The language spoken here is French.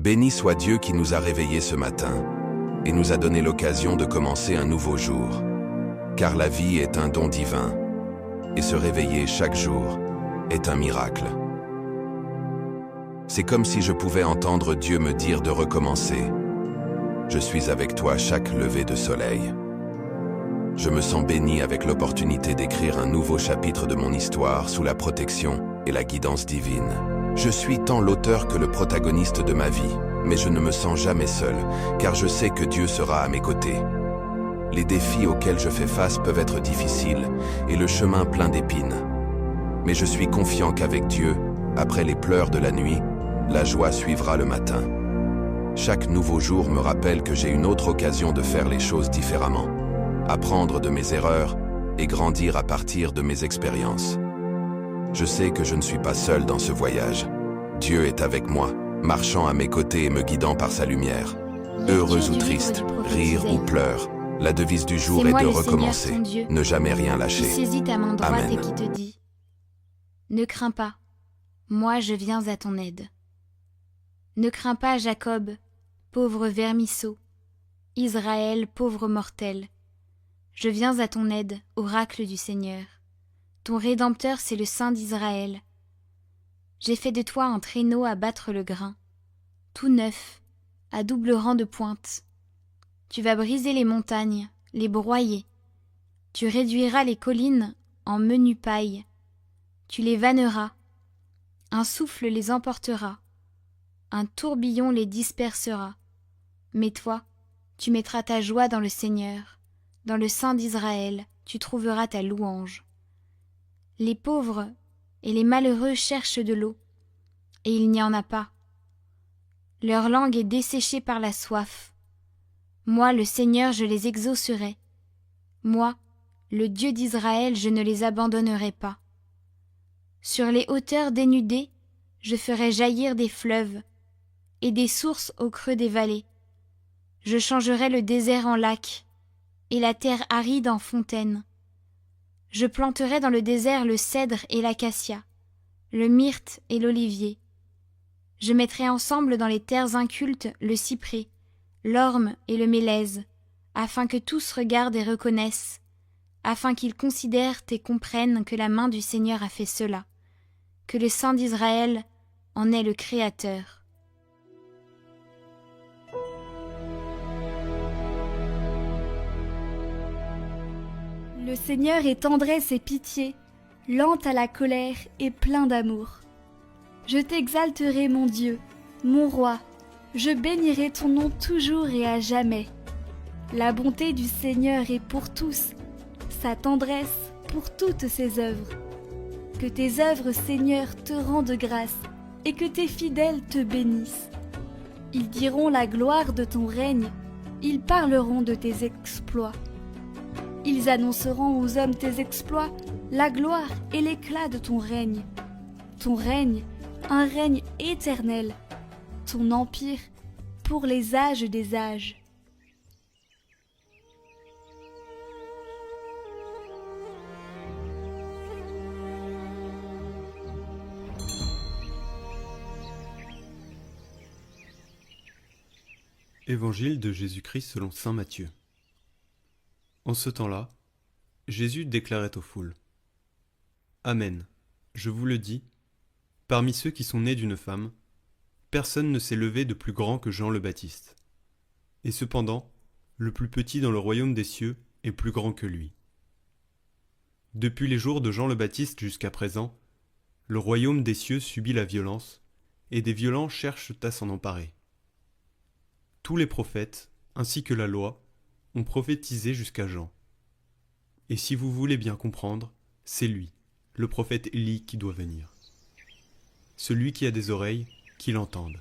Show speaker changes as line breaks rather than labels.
Béni soit Dieu qui nous a réveillés ce matin et nous a donné l'occasion de commencer un nouveau jour. Car la vie est un don divin et se réveiller chaque jour est un miracle. C'est comme si je pouvais entendre Dieu me dire de recommencer. Je suis avec toi chaque lever de soleil. Je me sens béni avec l'opportunité d'écrire un nouveau chapitre de mon histoire sous la protection et la guidance divine. Je suis tant l'auteur que le protagoniste de ma vie, mais je ne me sens jamais seul, car je sais que Dieu sera à mes côtés. Les défis auxquels je fais face peuvent être difficiles et le chemin plein d'épines. Mais je suis confiant qu'avec Dieu, après les pleurs de la nuit, la joie suivra le matin. Chaque nouveau jour me rappelle que j'ai une autre occasion de faire les choses différemment, apprendre de mes erreurs et grandir à partir de mes expériences. Je sais que je ne suis pas seul dans ce voyage. Dieu est avec moi, marchant à mes côtés et me guidant par sa lumière. Heureux ou triste, rire ou pleurs, la devise du jour est de recommencer, ne jamais rien lâcher.
Qui saisit ta main droite
Amen.
et qui te dit « Ne crains pas, moi je viens à ton aide. Ne crains pas Jacob, pauvre vermisseau, Israël, pauvre mortel. Je viens à ton aide, oracle du Seigneur. Ton Rédempteur, c'est le Saint d'Israël. J'ai fait de toi un traîneau à battre le grain, tout neuf, à double rang de pointe. Tu vas briser les montagnes, les broyer. Tu réduiras les collines en menu paille. Tu les vanneras. Un souffle les emportera. Un tourbillon les dispersera. Mais toi, tu mettras ta joie dans le Seigneur. Dans le Saint d'Israël, tu trouveras ta louange. Les pauvres et les malheureux cherchent de l'eau, et il n'y en a pas. Leur langue est desséchée par la soif. Moi, le Seigneur, je les exaucerai. Moi, le Dieu d'Israël, je ne les abandonnerai pas. Sur les hauteurs dénudées, je ferai jaillir des fleuves, et des sources au creux des vallées. Je changerai le désert en lac, et la terre aride en fontaine. Je planterai dans le désert le cèdre et l'acacia, le myrte et l'olivier. Je mettrai ensemble dans les terres incultes le cyprès, l'orme et le mélèze, afin que tous regardent et reconnaissent, afin qu'ils considèrent et comprennent que la main du Seigneur a fait cela, que le Saint d'Israël en est le Créateur.
Le Seigneur est tendresse et pitié, lent à la colère et plein d'amour. Je t'exalterai, mon Dieu, mon roi, je bénirai ton nom toujours et à jamais. La bonté du Seigneur est pour tous, sa tendresse pour toutes ses œuvres. Que tes œuvres, Seigneur, te rendent grâce et que tes fidèles te bénissent. Ils diront la gloire de ton règne, ils parleront de tes exploits. Ils annonceront aux hommes tes exploits, la gloire et l'éclat de ton règne. Ton règne, un règne éternel. Ton empire, pour les âges des âges.
Évangile de Jésus-Christ selon saint Matthieu. En ce temps-là, Jésus déclarait aux foules : Amen, je vous le dis, parmi ceux qui sont nés d'une femme, personne ne s'est levé de plus grand que Jean le Baptiste. Et cependant, le plus petit dans le royaume des cieux est plus grand que lui. Depuis les jours de Jean le Baptiste jusqu'à présent, le royaume des cieux subit la violence, et des violents cherchent à s'en emparer. Tous les prophètes, ainsi que la loi, ont prophétisé jusqu'à Jean. Et si vous voulez bien comprendre, c'est lui, le prophète Élie, qui doit venir. Celui qui a des oreilles, qu'il entende.